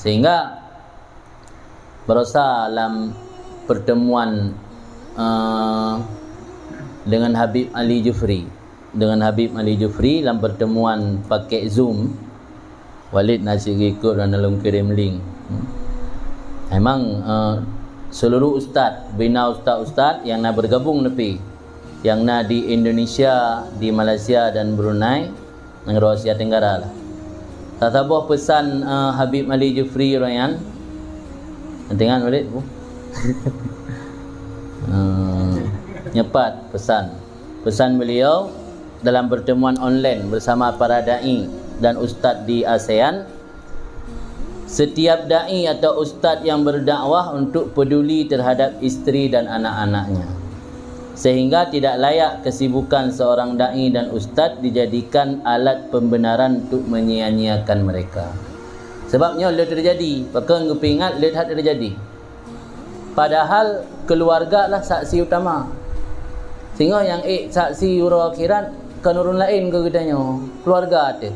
Sehingga berasa dalam pertemuan dengan Habib Ali Jufri, dalam pertemuan pakai Zoom, Walid nasi ikut dan dalam kirim link. Memang seluruh ustaz, bina ustaz-ustaz yang nak bergabung lebih, yang nak di Indonesia, di Malaysia dan Brunei, negara Asia Tenggara lah. Tatabah pesan Habib Ali Jufri Royan. Tengok Walid bu. Nyepat pesan beliau dalam pertemuan online bersama para dai dan ustaz di ASEAN. Setiap dai atau ustaz yang berdakwah untuk peduli terhadap isteri dan anak-anaknya, sehingga tidak layak kesibukan seorang dai dan ustaz dijadikan alat pembenaran untuk menyia-nyiakan mereka. Sebabnya ia terjadi, pakai ngepingat lihat terjadi. Padahal keluarga lah saksi utama. Sehingga yang saksi huruf akhirat kan urun lain ke katanya. Keluarga tu.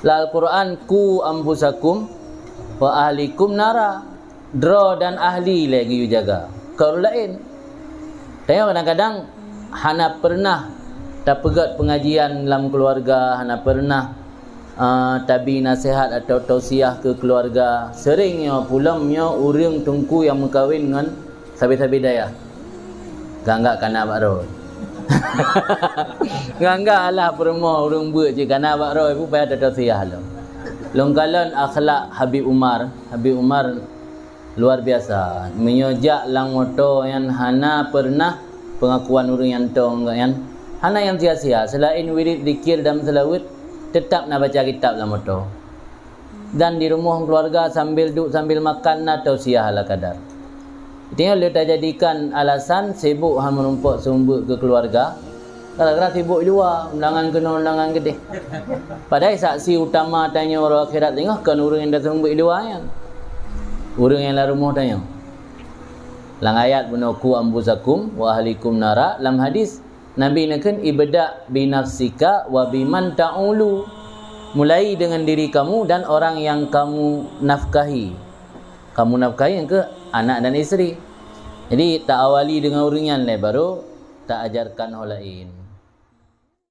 La Al-Quran ku ampusakum wa ahlikum nara. Dra dan ahli lagi you jaga. Kau lain. Tengok kadang-kadang hana pernah tak pegat pengajian dalam keluarga, hana pernah tabi nasihat atau tausiah ke keluarga. Seringnya pulamnya orang tungku yang mengkawin dengan sabi-sabi daya. Ganggak kana bakro. Ganggak lah permo orang buat je kana bakro ibu payah ada tausiah lah. Longgalan akhlak Habib Umar luar biasa. Menyojak lang moto yang hana pernah pengakuan orang yang tong yang hana yang sia-sia selain wirid zikir dan selawat tetap nak baca kitab lah moto. Dan di rumah keluarga sambil duduk sambil makan nak tausiah lah kadar. Tinggal dia tak jadikan alasan sibuk hang merumpak sumber ke keluarga. Kadang-kadang sibuk juga undangan kena undangan gede. Padahal saksi utama tanya orang akhirat tengok kan orang yang dah sumber dua kan. Orang yang dalam rumah tanya. Lang ayat bunaku ambusakum wa ahlikum nara, dalam hadis Nabi nakkan ibda' binafsika wa biman ta'ulu. Mulai dengan diri kamu dan orang yang kamu nafkahi. Kamu nafkahi yang ke anak dan isteri. Jadi tak awali dengan orang yang lain baru tak ajarkan orang lain.